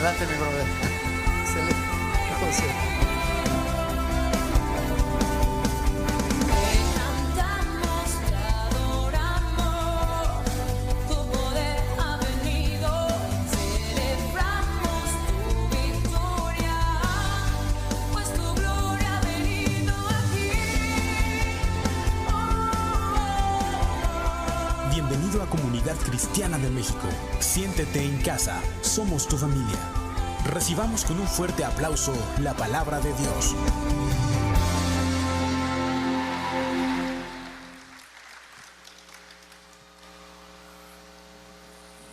Adelante, mi brother. Excelente. José. Bienvenido a Comunidad Cristiana de México. Siéntete en casa. Somos tu familia. Recibamos con un fuerte aplauso la palabra de Dios.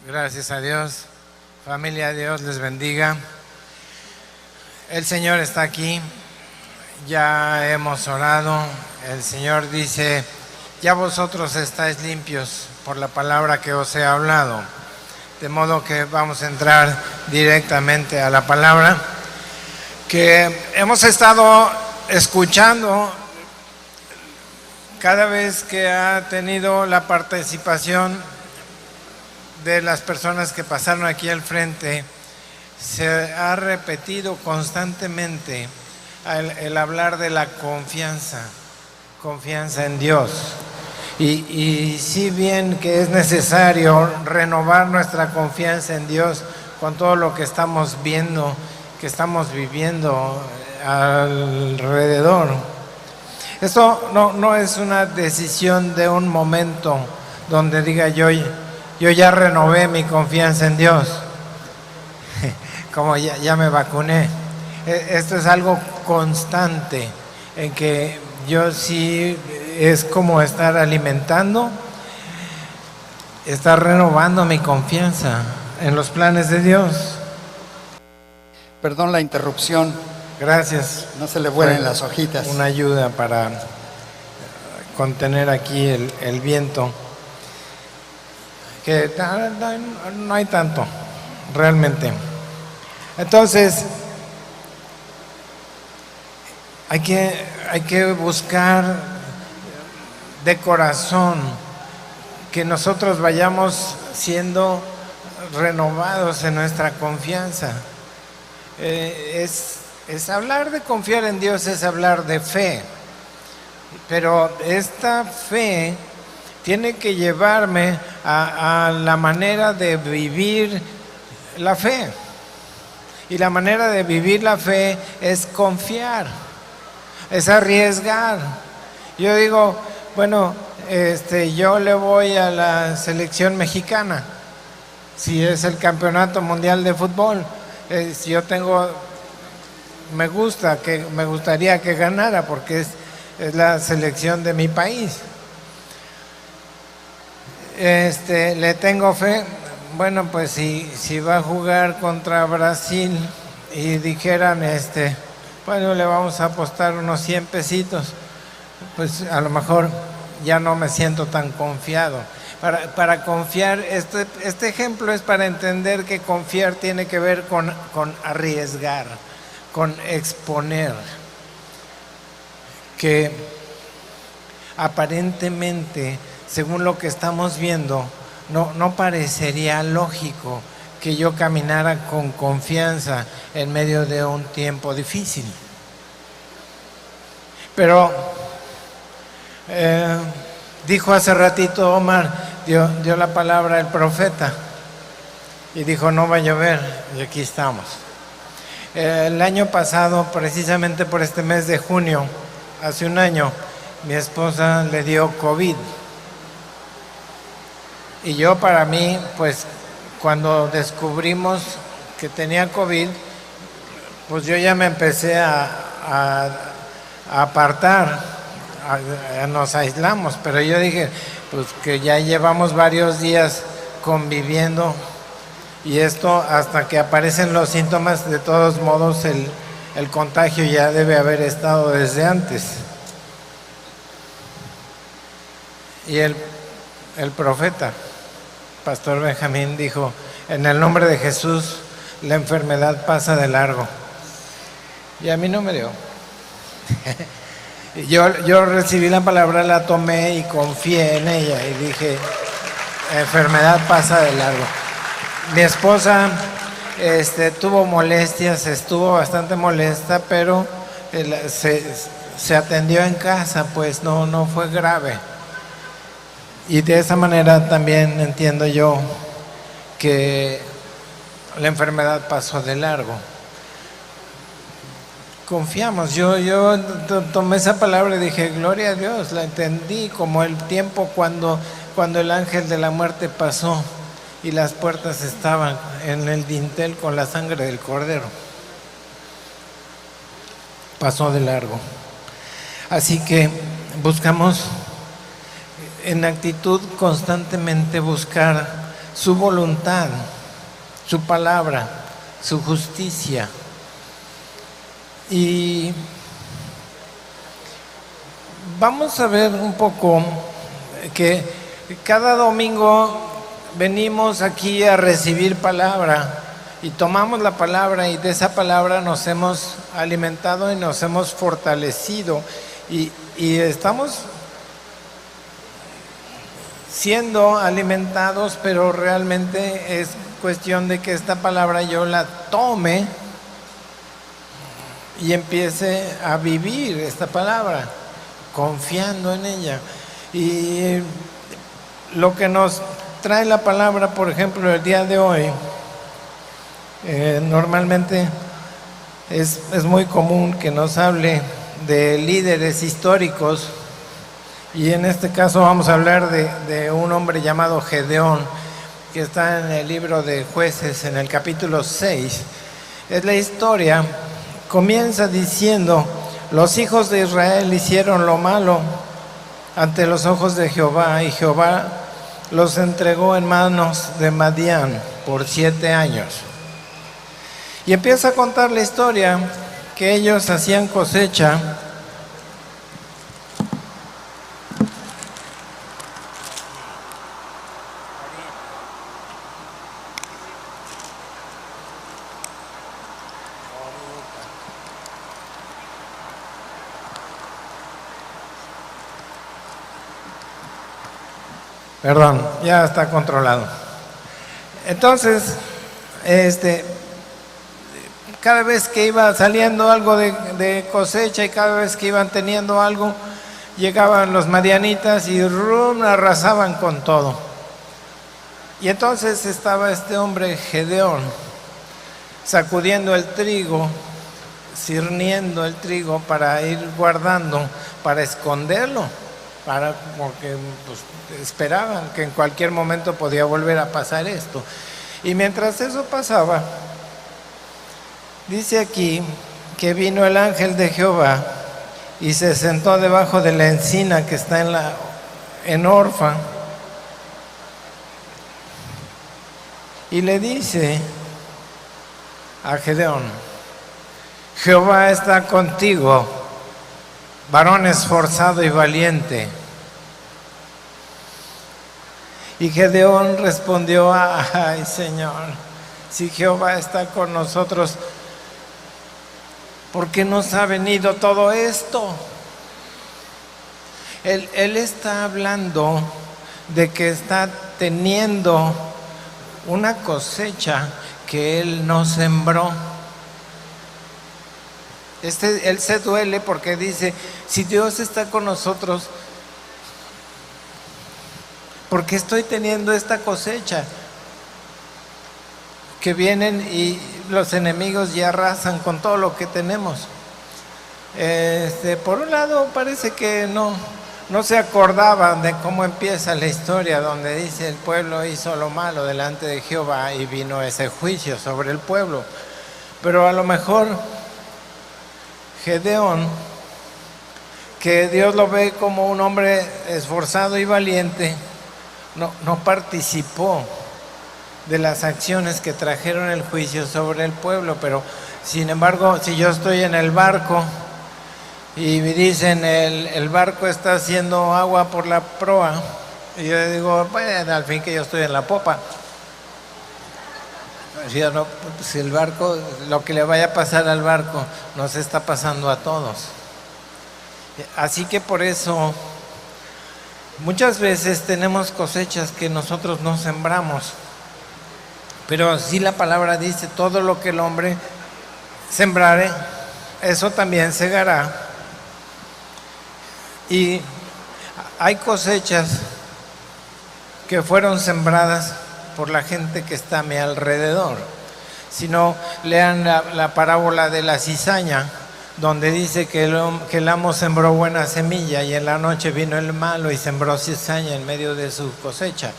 Gracias a Dios. Familia, Dios les bendiga. El Señor está aquí. Ya hemos orado. El Señor dice: ya vosotros estáis limpios por la palabra que os he hablado. De modo que vamos a entrar directamente a la palabra que hemos estado escuchando cada vez que ha tenido la participación de las personas que pasaron aquí al frente. Se ha repetido constantemente el hablar de la confianza en Dios. Y si bien que es necesario renovar nuestra confianza en Dios con todo lo que estamos viendo, que estamos viviendo alrededor. Esto no es una decisión de un momento donde diga yo ya renové mi confianza en Dios, como ya me vacuné. Esto es algo constante en que yo sí es como estar alimentando, estar renovando mi confianza en los planes de Dios. Perdón la interrupción. Gracias. No se le vuelen las hojitas. Una ayuda para contener aquí el viento. Que no hay tanto, realmente. Entonces, hay que buscar de corazón que nosotros vayamos siendo renovados en nuestra confianza. Es hablar de confiar en Dios, es hablar de fe. Pero esta fe tiene que llevarme a la manera de vivir la fe. Y la manera de vivir la fe es confiar, es arriesgar. Yo digo, bueno, yo le voy a la selección mexicana, si es el campeonato mundial de fútbol. Si yo me gustaría que ganara porque es la selección de mi país. Le tengo fe. Bueno, pues si va a jugar contra Brasil y dijeran, bueno, le vamos a apostar unos 100 pesitos, pues a lo mejor ya no me siento tan confiado. Para confiar, este ejemplo es para entender que confiar tiene que ver con arriesgar, con exponer, que aparentemente, según lo que estamos viendo, no parecería lógico que yo caminara con confianza en medio de un tiempo difícil. Pero dijo hace ratito Omar, dio la palabra el profeta y dijo no va a llover, y aquí estamos. El año pasado, precisamente por este mes de junio, hace un año, mi esposa le dio COVID. Y yo, para mí, pues cuando descubrimos que tenía COVID, pues yo ya me empecé a apartar, nos aislamos, pero yo dije, pues que ya llevamos varios días conviviendo y esto hasta que aparecen los síntomas, de todos modos el contagio ya debe haber estado desde antes. Y el profeta Pastor Benjamín dijo, en el nombre de Jesús la enfermedad pasa de largo. Y a mí no me dio. Yo recibí la palabra, la tomé y confié en ella y dije, enfermedad pasa de largo. Mi esposa tuvo molestias, estuvo bastante molesta, pero se atendió en casa, pues no fue grave. Y de esa manera también entiendo yo que la enfermedad pasó de largo. Confiamos, yo tomé esa palabra y dije, gloria a Dios, la entendí como el tiempo cuando el ángel de la muerte pasó y las puertas estaban en el dintel con la sangre del cordero. Pasó de largo. Así que buscamos en actitud constantemente buscar su voluntad, su palabra, su justicia. Y vamos a ver un poco que cada domingo venimos aquí a recibir palabra y tomamos la palabra y de esa palabra nos hemos alimentado y nos hemos fortalecido y estamos siendo alimentados, pero realmente es cuestión de que esta palabra yo la tome y empiece a vivir esta palabra, confiando en ella. Y lo que nos trae la palabra, por ejemplo, el día de hoy, normalmente es muy común que nos hable de líderes históricos, y en este caso vamos a hablar de un hombre llamado Gedeón, que está en el libro de Jueces, en el capítulo 6. Es la historia. Comienza diciendo: los hijos de Israel hicieron lo malo ante los ojos de Jehová, y Jehová los entregó en manos de Madián por 7 años. Y empieza a contar la historia que ellos hacían cosecha. Perdón, ya está controlado. Entonces, cada vez que iba saliendo algo de cosecha y cada vez que iban teniendo algo, llegaban los madianitas y arrasaban con todo. Y entonces estaba este hombre Gedeón sacudiendo el trigo, cirniendo el trigo para ir guardando, para esconderlo, porque pues, esperaban que en cualquier momento podía volver a pasar esto. Y mientras eso pasaba, dice aquí que vino el ángel de Jehová y se sentó debajo de la encina que está en Orfa, y le dice a Gedeón: Jehová está contigo, varón esforzado y valiente. Y Gedeón respondió: ay, Señor, si Jehová está con nosotros, ¿por qué nos ha venido todo esto? Él está hablando de que está teniendo una cosecha que él no sembró. Él se duele porque dice: si Dios está con nosotros, ¿por qué estoy teniendo esta cosecha? Que vienen y los enemigos ya arrasan con todo lo que tenemos. Por un lado parece que no se acordaban de cómo empieza la historia, donde dice: el pueblo hizo lo malo delante de Jehová y vino ese juicio sobre el pueblo. Pero a lo mejor Gedeón, que Dios lo ve como un hombre esforzado y valiente, no participó de las acciones que trajeron el juicio sobre el pueblo. Pero sin embargo, si yo estoy en el barco y me dicen el barco está haciendo agua por la proa, y yo digo: bueno, al fin que yo estoy en la popa. Si el barco, lo que le vaya a pasar al barco, nos está pasando a todos. Así que por eso muchas veces tenemos cosechas que nosotros no sembramos, Pero sí la palabra dice, todo lo que el hombre sembrare, eso también segará. Y hay cosechas que fueron sembradas por la gente que está a mi alrededor. Si no, lean la parábola de la cizaña, donde dice que el amo sembró buena semilla y en la noche vino el malo y sembró cizaña en medio de su cosecha.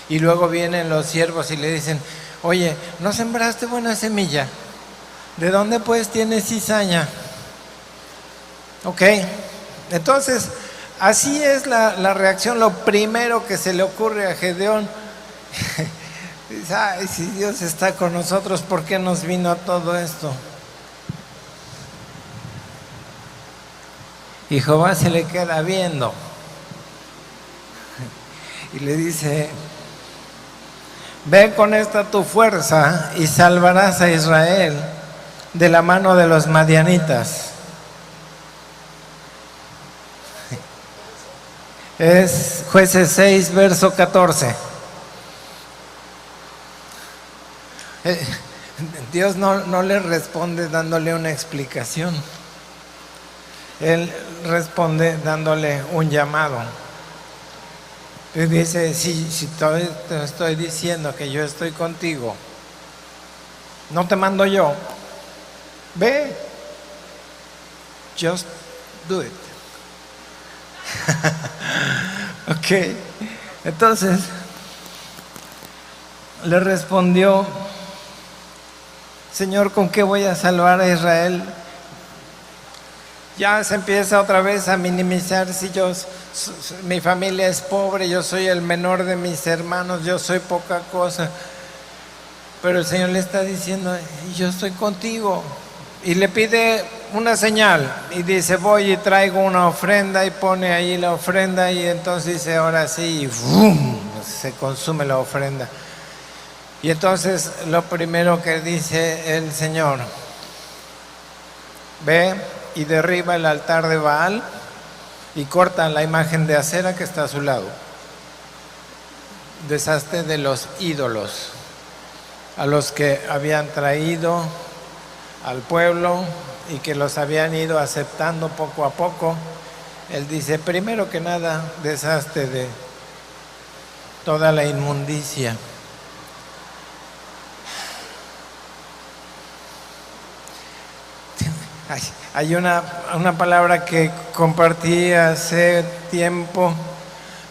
Y luego vienen los siervos y le dicen, oye, ¿no sembraste buena semilla? ¿De dónde pues tienes cizaña? Ok, entonces así es la reacción. Lo primero que se le ocurre a Gedeón, dice, ay, si Dios está con nosotros, ¿por qué nos vino todo esto? Y Jehová se le queda viendo y le dice, ve con esta tu fuerza y salvarás a Israel de la mano de los madianitas. Es Jueces 6, verso 14. Dios no le responde dándole una explicación. Él responde dándole un llamado. Y dice, si te estoy diciendo que yo estoy contigo, no te mando yo, ve, just do it. Ok, entonces le respondió, Señor, ¿con qué voy a salvar a Israel? Ya se empieza otra vez a minimizar. Si mi familia es pobre, yo soy el menor de mis hermanos, yo soy poca cosa. Pero el Señor le está diciendo, yo estoy contigo. Y le pide una señal y dice, voy y traigo una ofrenda, y pone ahí la ofrenda y entonces dice, ahora sí, y ¡vum!, se consume la ofrenda. Y entonces lo primero que dice el Señor, ve y derriba el altar de Baal y corta la imagen de acera que está a su lado. Deshazte de los ídolos a los que habían traído al pueblo y que los habían ido aceptando poco a poco. Él dice, primero que nada, deshazte de toda la inmundicia. Hay una palabra que compartí hace tiempo,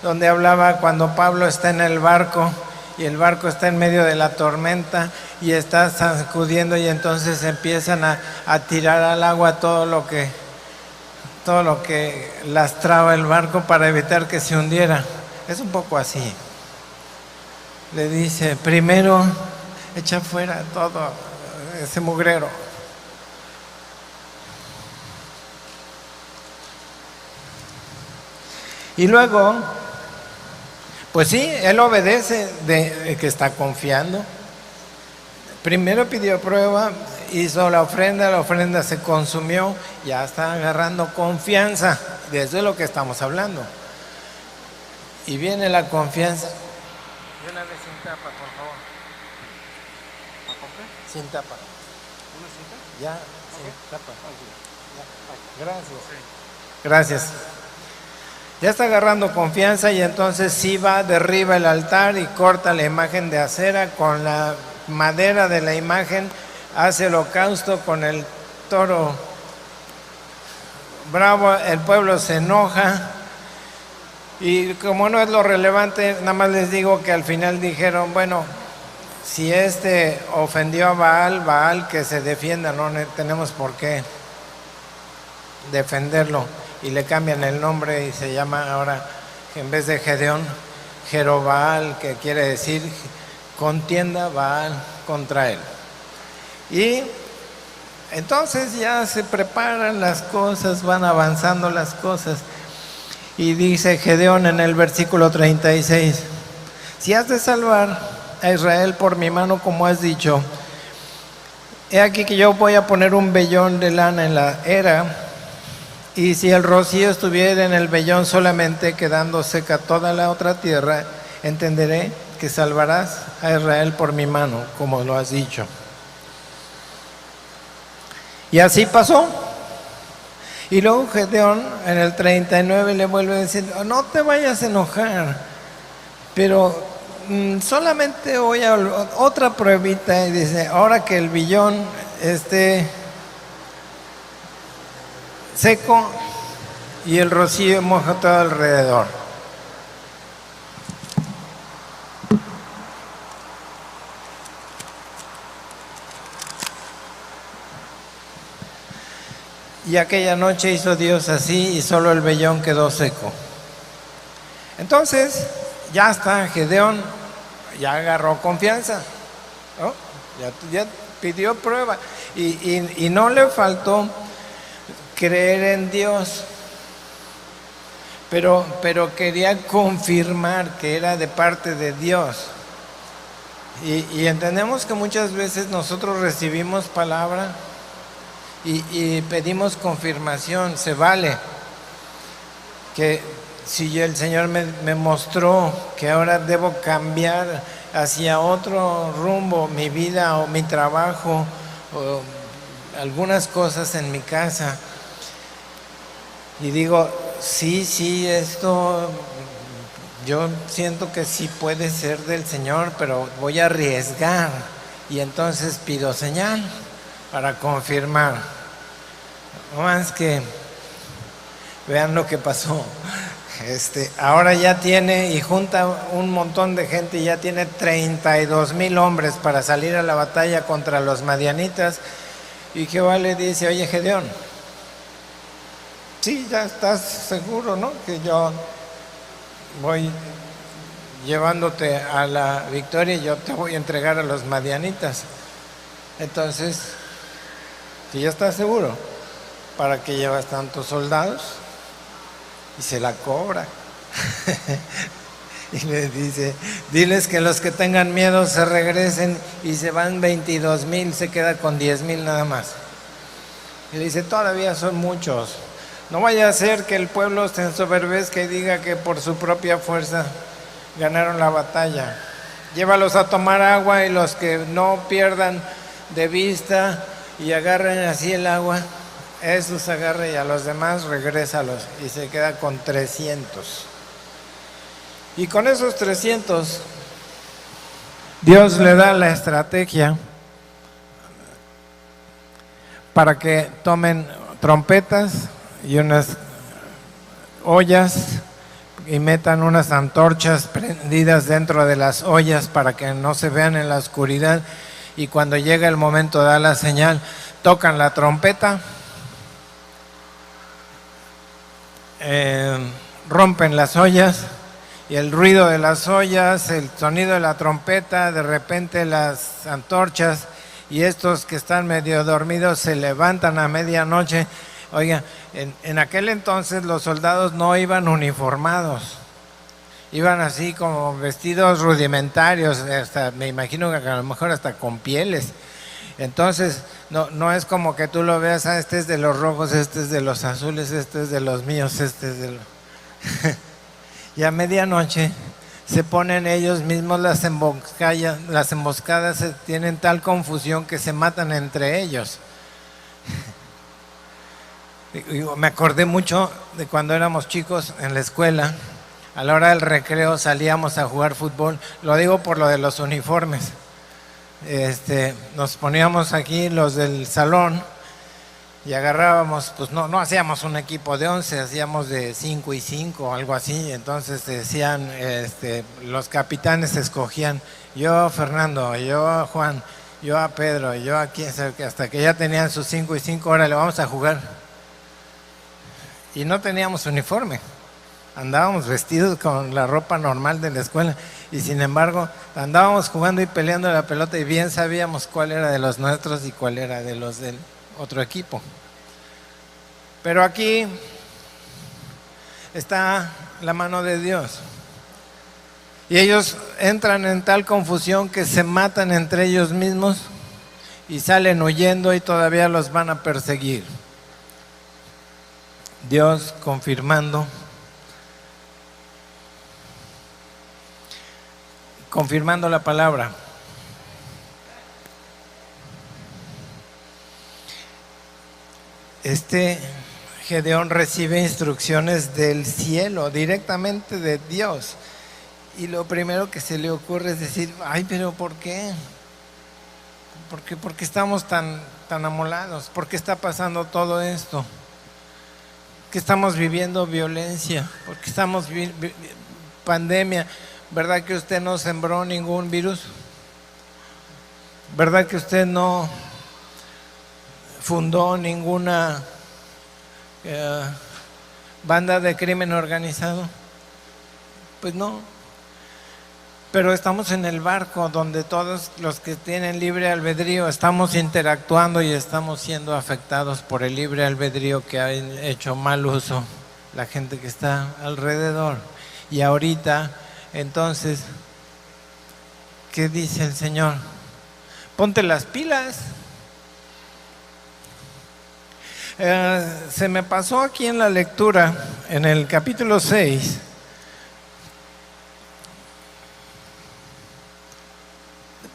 donde hablaba cuando Pablo está en el barco y el barco está en medio de la tormenta y está sacudiendo, y entonces empiezan a tirar al agua todo lo que lastraba el barco para evitar que se hundiera. Es un poco así. Le dice, primero echa fuera todo ese mugrero. Y luego, pues sí, él obedece de que está confiando. Primero pidió prueba, hizo la ofrenda se consumió, ya está agarrando confianza. De eso es lo que estamos hablando. Y viene la confianza. De una vez sin tapa, por favor. Sin tapa. ¿Una sin tapa? Ya, sin tapa. Gracias. Gracias. Ya está agarrando confianza y entonces sí va, derriba el altar y corta la imagen de acera. Con la madera de la imagen hace holocausto con el toro bravo. El pueblo se enoja y como no es lo relevante, nada más les digo que al final dijeron, bueno, si ofendió a Baal que se defienda, no tenemos por qué defenderlo. Y le cambian el nombre y se llama ahora, en vez de Gedeón, Jerobaal, que quiere decir contienda Baal contra él. Y entonces ya se preparan las cosas, van avanzando las cosas. Y dice Gedeón en el versículo 36, si has de salvar a Israel por mi mano como has dicho, he aquí que yo voy a poner un vellón de lana en la era. Y si el rocío estuviera en el vellón solamente, quedando seca toda la otra tierra, entenderé que salvarás a Israel por mi mano, como lo has dicho. Y así pasó. Y luego Gedeón en el 39 le vuelve a decir, no te vayas a enojar, pero solamente voy a otra pruebita. Y dice, ahora que el villón esté seco y el rocío moja todo alrededor. Y aquella noche hizo Dios así y solo el vellón quedó seco. Entonces, ya está, Gedeón ya agarró confianza, ¿no? Ya pidió prueba y no le faltó creer en Dios, pero quería confirmar que era de parte de Dios. Y entendemos que muchas veces nosotros recibimos palabra y pedimos confirmación. Se vale que si el Señor me mostró que ahora debo cambiar hacia otro rumbo mi vida o mi trabajo o algunas cosas en mi casa, y digo, sí, esto yo siento que sí puede ser del Señor, pero voy a arriesgar, y entonces pido señal para confirmar. No más que vean lo que pasó. Ahora ya tiene y junta un montón de gente y ya tiene 32,000 hombres para salir a la batalla contra los madianitas. Y Jehová le dice, oye Gedeón, sí, ya estás seguro, ¿no? Que yo voy llevándote a la victoria y yo te voy a entregar a los madianitas. Entonces, si ya estás seguro, ¿para qué llevas tantos soldados? Y se la cobra. Y le dice, diles que los que tengan miedo se regresen, y se van 22,000, se queda con 10,000 nada más. Y le dice, todavía son muchos. No vaya a ser que el pueblo se ensoberbezca y diga que por su propia fuerza ganaron la batalla. Llévalos a tomar agua, y los que no pierdan de vista y agarren así el agua, esos agarre, y a los demás regrésalos. Y se queda con 300. Y con esos 300, Dios le da la estrategia para que tomen trompetas y unas ollas y metan unas antorchas prendidas dentro de las ollas para que no se vean en la oscuridad. Y cuando llega el momento de dar la señal, tocan la trompeta, rompen las ollas, y el ruido de las ollas, el sonido de la trompeta, de repente las antorchas, y estos que están medio dormidos se levantan a medianoche. Oiga, en aquel entonces los soldados no iban uniformados, iban así como vestidos rudimentarios, hasta, me imagino que a lo mejor hasta con pieles. Entonces no es como que tú lo veas, este es de los rojos, este es de los azules, este es de los míos, este es de los... Y a medianoche se ponen ellos mismos las emboscadas, tienen tal confusión que se matan entre ellos. Me acordé mucho de cuando éramos chicos en la escuela. A la hora del recreo salíamos a jugar fútbol. Lo digo por lo de los uniformes. Nos poníamos aquí los del salón y agarrábamos, pues no hacíamos un equipo de 11, hacíamos de 5 y 5 o algo así. Entonces decían, los capitanes escogían, yo a Fernando, yo a Juan, yo a Pedro, yo a quien, hasta que ya tenían sus 5 y 5, ahora le vamos a jugar. Y no teníamos uniforme, andábamos vestidos con la ropa normal de la escuela, y sin embargo andábamos jugando y peleando la pelota, y bien sabíamos cuál era de los nuestros y cuál era de los del otro equipo. Pero aquí está la mano de Dios, y ellos entran en tal confusión que se matan entre ellos mismos y salen huyendo, y todavía los van a perseguir. Dios confirmando confirmando la palabra. Gedeón recibe instrucciones del cielo, directamente de Dios. Y lo primero que se le ocurre es decir, ay, pero ¿por qué? ¿Por qué estamos tan amolados? ¿Por qué está pasando todo esto? ¿Por qué estamos viviendo violencia? ¿Por qué estamos pandemia? ¿Verdad que usted no sembró ningún virus? ¿Verdad que usted no fundó ninguna banda de crimen organizado? Pues no. Pero estamos en el barco donde todos los que tienen libre albedrío estamos interactuando y estamos siendo afectados por el libre albedrío que ha hecho mal uso la gente que está alrededor. Y ahorita, entonces, ¿qué dice el Señor? Ponte las pilas. Se me pasó aquí en la lectura, en el capítulo 6,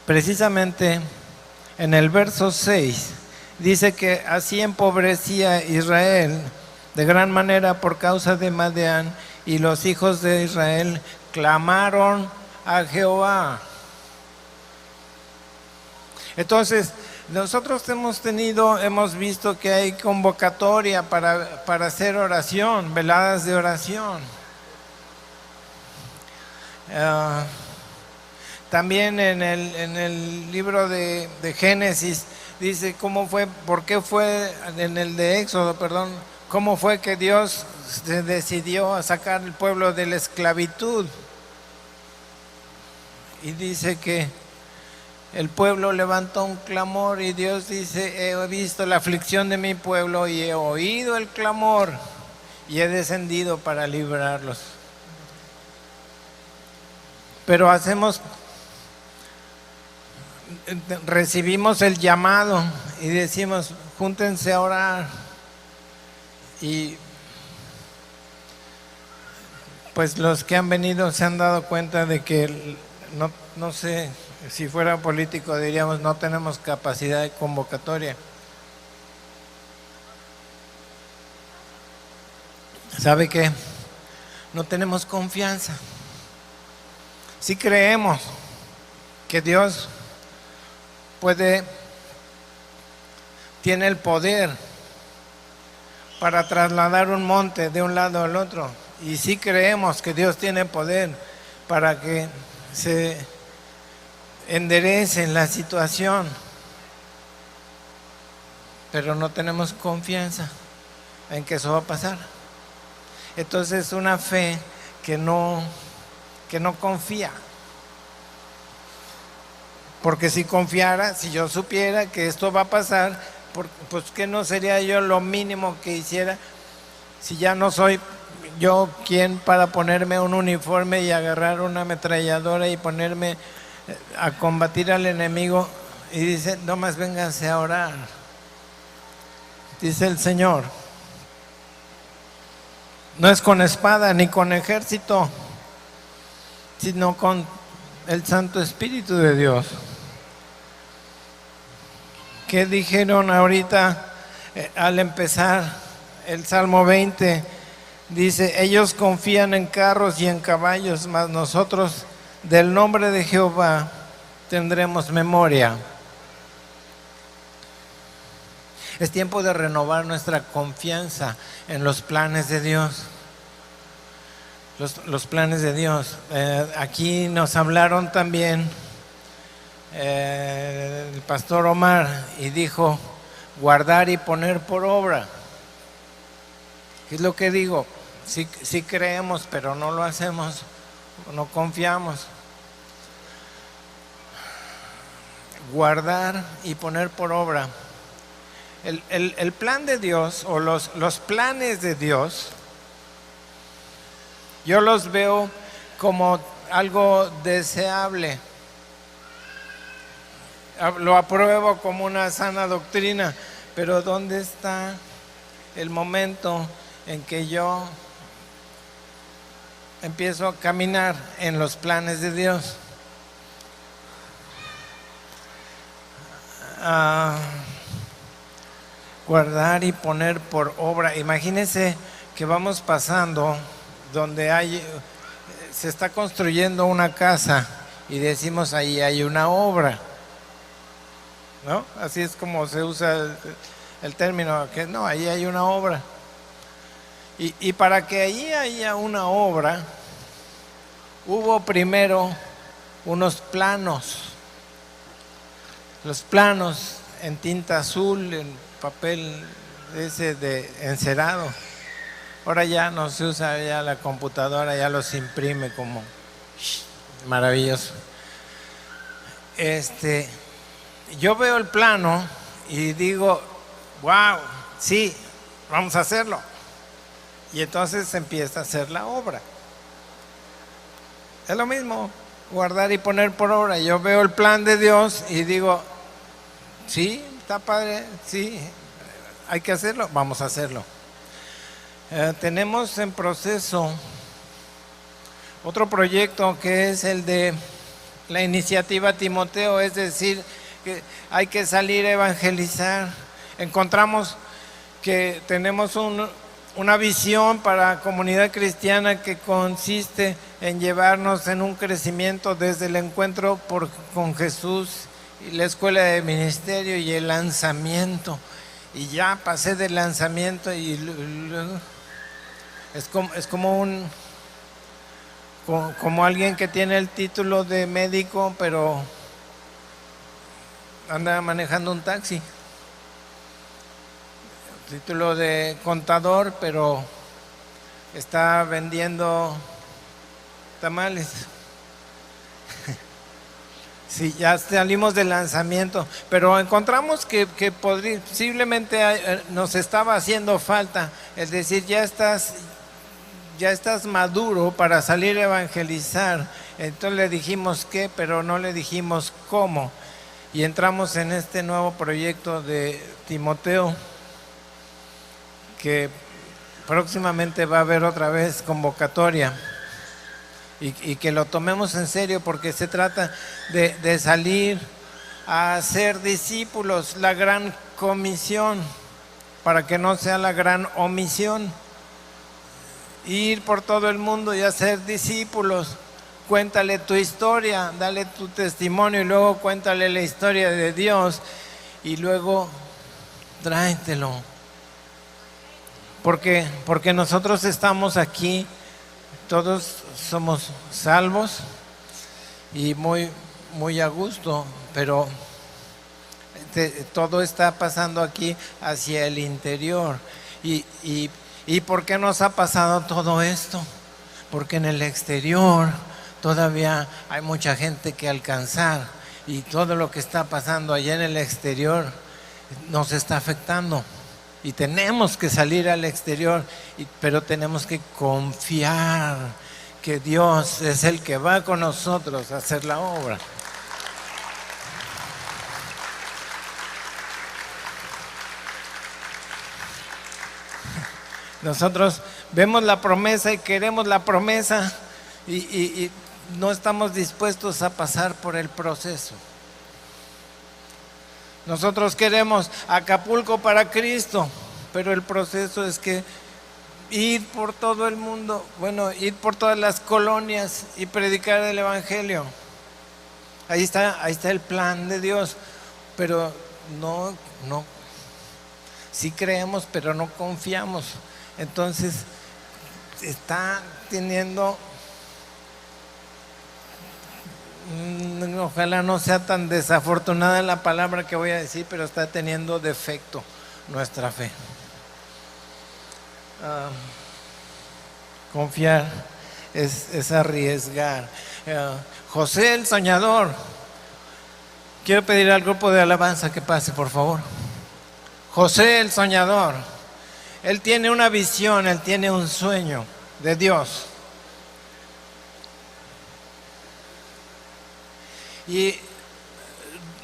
precisamente en el verso 6, dice que así empobrecía Israel de gran manera por causa de Madián, y los hijos de Israel clamaron a Jehová. Entonces, nosotros hemos visto que hay convocatoria para hacer oración, veladas de oración. También en el libro de Génesis dice por qué fue, en el de Éxodo, perdón, cómo fue que Dios se decidió a sacar al pueblo de la esclavitud. Y dice que el pueblo levantó un clamor y Dios dice, he visto la aflicción de mi pueblo y he oído el clamor y he descendido para librarlos. Pero recibimos el llamado y decimos, júntense a orar. Y pues los que han venido se han dado cuenta de que no sé, si fuera político diríamos no tenemos capacidad de convocatoria. ¿Sabe qué? No tenemos confianza. Sí creemos que Dios tiene el poder para trasladar un monte de un lado al otro. Y sí creemos que Dios tiene poder para que se enderece la situación. Pero no tenemos confianza en que eso va a pasar. Entonces una fe que no confía. Porque si confiara, si yo supiera que esto va a pasar, pues ¿qué no sería yo lo mínimo que hiciera? Si ya no soy yo quien para ponerme un uniforme y agarrar una ametralladora y ponerme a combatir al enemigo. Y dice, no más vénganse a orar. Dice el Señor, no es con espada ni con ejército, sino con el Santo Espíritu de Dios. ¿Qué dijeron ahorita al empezar el Salmo 20? Dice, ellos confían en carros y en caballos, mas nosotros del nombre de Jehová tendremos memoria. Es tiempo de renovar nuestra confianza en los planes de Dios. Los planes de Dios. Aquí nos hablaron también el pastor Omar y dijo, guardar y poner por obra. ¿Qué es lo que digo? Sí creemos, pero no lo hacemos, no confiamos. Guardar y poner por obra. El plan de Dios o los planes de Dios, yo los veo como algo deseable. Lo apruebo como una sana doctrina, pero ¿dónde está el momento en que yo empiezo a caminar en los planes de Dios? guardar y poner por obra. Imagínense que vamos pasando donde se está construyendo una casa y decimos ahí hay una obra, ¿no? Así es como se usa el término, que no, ahí hay una obra. Y para que ahí haya una obra, hubo primero unos planos. Los planos en tinta azul, en papel ese de encerado. Ahora ya no se usa, ya la computadora ya los imprime como maravilloso. Yo veo el plano y digo, wow, sí, vamos a hacerlo. Y entonces se empieza a hacer la obra. Es lo mismo, guardar y poner por obra. Yo veo el plan de Dios y digo, sí, está padre, sí, hay que hacerlo, vamos a hacerlo. Tenemos en proceso otro proyecto que es el de la iniciativa Timoteo, es decir, que hay que salir a evangelizar. Encontramos que tenemos una visión para comunidad cristiana que consiste en llevarnos en un crecimiento desde el encuentro con Jesús y la escuela de ministerio y el lanzamiento. Y ya pasé del lanzamiento y luego es como alguien que tiene el título de médico pero anda manejando un taxi. Título de contador, pero está vendiendo tamales. Sí, ya salimos del lanzamiento, pero encontramos que posiblemente nos estaba haciendo falta, es decir, ya estás maduro para salir a evangelizar. Entonces le dijimos qué, pero no le dijimos cómo. Y entramos en este nuevo proyecto de Timoteo, que próximamente va a haber otra vez convocatoria y que lo tomemos en serio porque se trata de salir a hacer discípulos, la gran comisión, para que no sea la gran omisión. Ir por todo el mundo y hacer discípulos. Cuéntale tu historia, dale tu testimonio y luego cuéntale la historia de Dios y luego tráetelo. Porque nosotros estamos aquí, todos somos salvos y muy, muy a gusto, pero todo está pasando aquí hacia el interior. ¿Y por qué nos ha pasado todo esto? Porque en el exterior todavía hay mucha gente que alcanzar y todo lo que está pasando allá en el exterior nos está afectando. Y tenemos que salir al exterior, pero tenemos que confiar que Dios es el que va con nosotros a hacer la obra. Nosotros vemos la promesa y queremos la promesa y no estamos dispuestos a pasar por el proceso. Nosotros queremos Acapulco para Cristo, pero el proceso es que ir por todo el mundo, ir por todas las colonias y predicar el evangelio. Ahí está el plan de Dios, pero no, sí creemos, pero no confiamos. Entonces está teniendo, ojalá no sea tan desafortunada la palabra que voy a decir, pero está teniendo defecto nuestra fe. Confiar es arriesgar. José el soñador, quiero pedir al grupo de alabanza que pase, por favor. José el soñador, él tiene una visión, él tiene un sueño de Dios. Y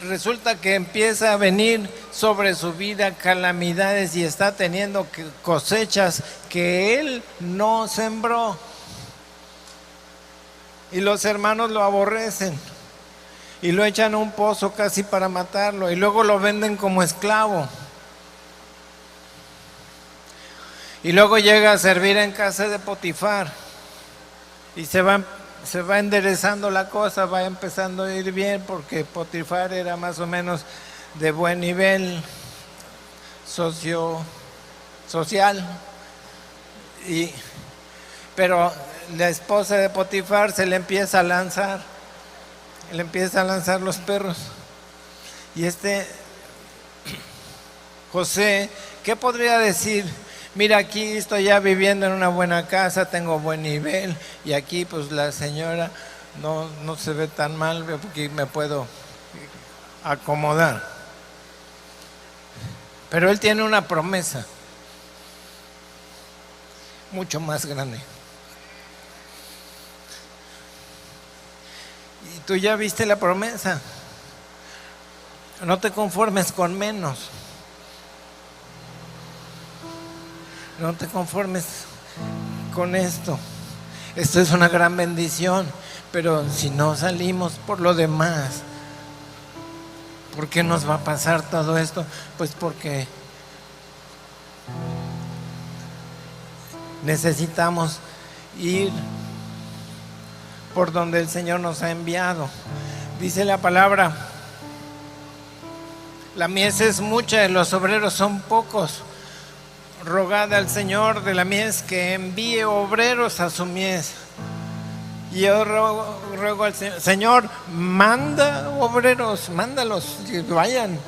resulta que empieza a venir sobre su vida calamidades y está teniendo cosechas que él no sembró. Y los hermanos lo aborrecen. y lo echan a un pozo casi para matarlo, y luego lo venden como esclavo. Y luego llega a servir en casa de Potifar y se va enderezando la cosa, va empezando a ir bien, porque Potifar era más o menos de buen nivel social, pero la esposa de Potifar se le empieza a lanzar los perros. Y José, ¿qué podría decir? Mira, aquí estoy ya viviendo en una buena casa, tengo buen nivel, y aquí pues la señora no se ve tan mal, porque me puedo acomodar. Pero él tiene una promesa mucho más grande. Y tú ya viste la promesa. No te conformes con menos. No te conformes con esto. Esto es una gran bendición, pero si no salimos por lo demás, ¿por qué nos va a pasar todo esto? Pues porque necesitamos ir por donde el Señor nos ha enviado. Dice la palabra: la mies es mucha y los obreros son pocos. Rogad al Señor de la mies que envíe obreros a su mies. Y yo ruego al Señor, manda obreros, mándalos, que vayan.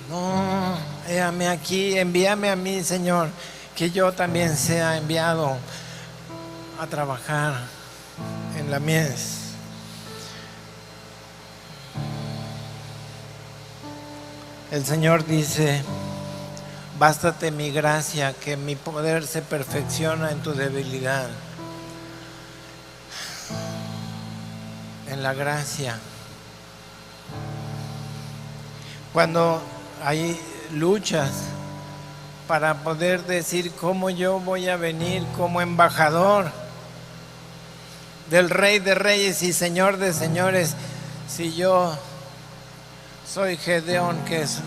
No, héame aquí, envíame a mí, Señor, que yo también sea enviado a trabajar en la mies. El Señor dice: bástate mi gracia, que mi poder se perfecciona en tu debilidad. En la gracia. Cuando hay luchas para poder decir cómo yo voy a venir como embajador del Rey de Reyes y Señor de Señores, si yo soy Gedeón,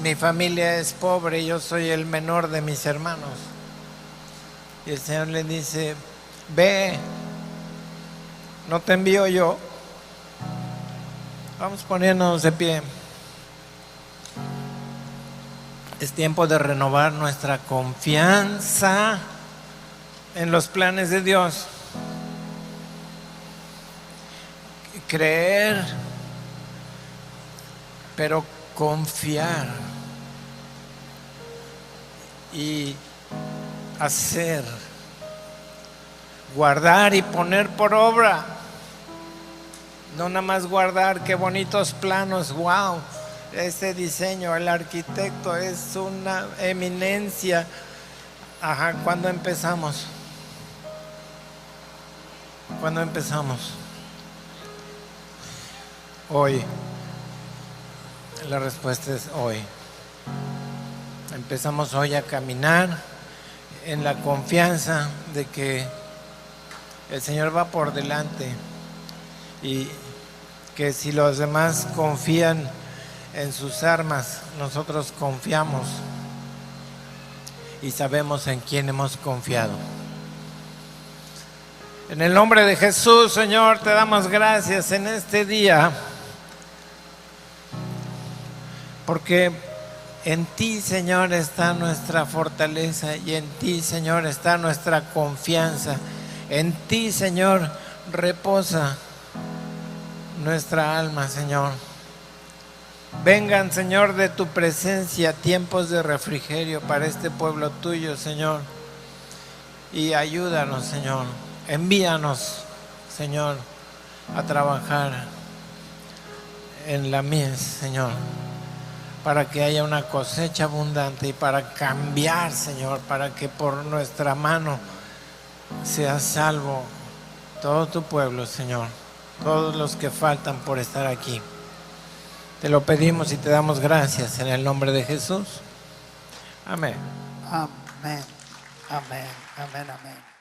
mi familia es pobre, yo soy el menor de mis hermanos. Y el Señor le dice: ve, ¿no te envío yo? Vamos poniéndonos de pie. Es tiempo de renovar nuestra confianza en los planes de Dios. Creer, pero confiar y hacer, guardar y poner por obra. No nada más guardar, qué bonitos planos, wow, este diseño, el arquitecto es una eminencia. Ajá, ¿cuándo empezamos? ¿Cuándo empezamos? Hoy. La respuesta es hoy. Empezamos hoy a caminar en la confianza de que el Señor va por delante, y que si los demás confían en sus armas, nosotros confiamos y sabemos en quién hemos confiado. En el nombre de Jesús, Señor, te damos gracias en este día, porque en ti, Señor, está nuestra fortaleza, y en ti, Señor, está nuestra confianza. En ti, Señor, reposa nuestra alma, Señor. Vengan, Señor, de tu presencia tiempos de refrigerio para este pueblo tuyo, Señor. Y ayúdanos, Señor. Envíanos, Señor, a trabajar en la mies, Señor, para que haya una cosecha abundante y para cambiar, Señor, para que por nuestra mano sea salvo todo tu pueblo, Señor, todos los que faltan por estar aquí. Te lo pedimos y te damos gracias en el nombre de Jesús. Amén. Amén, amén, amén, amén.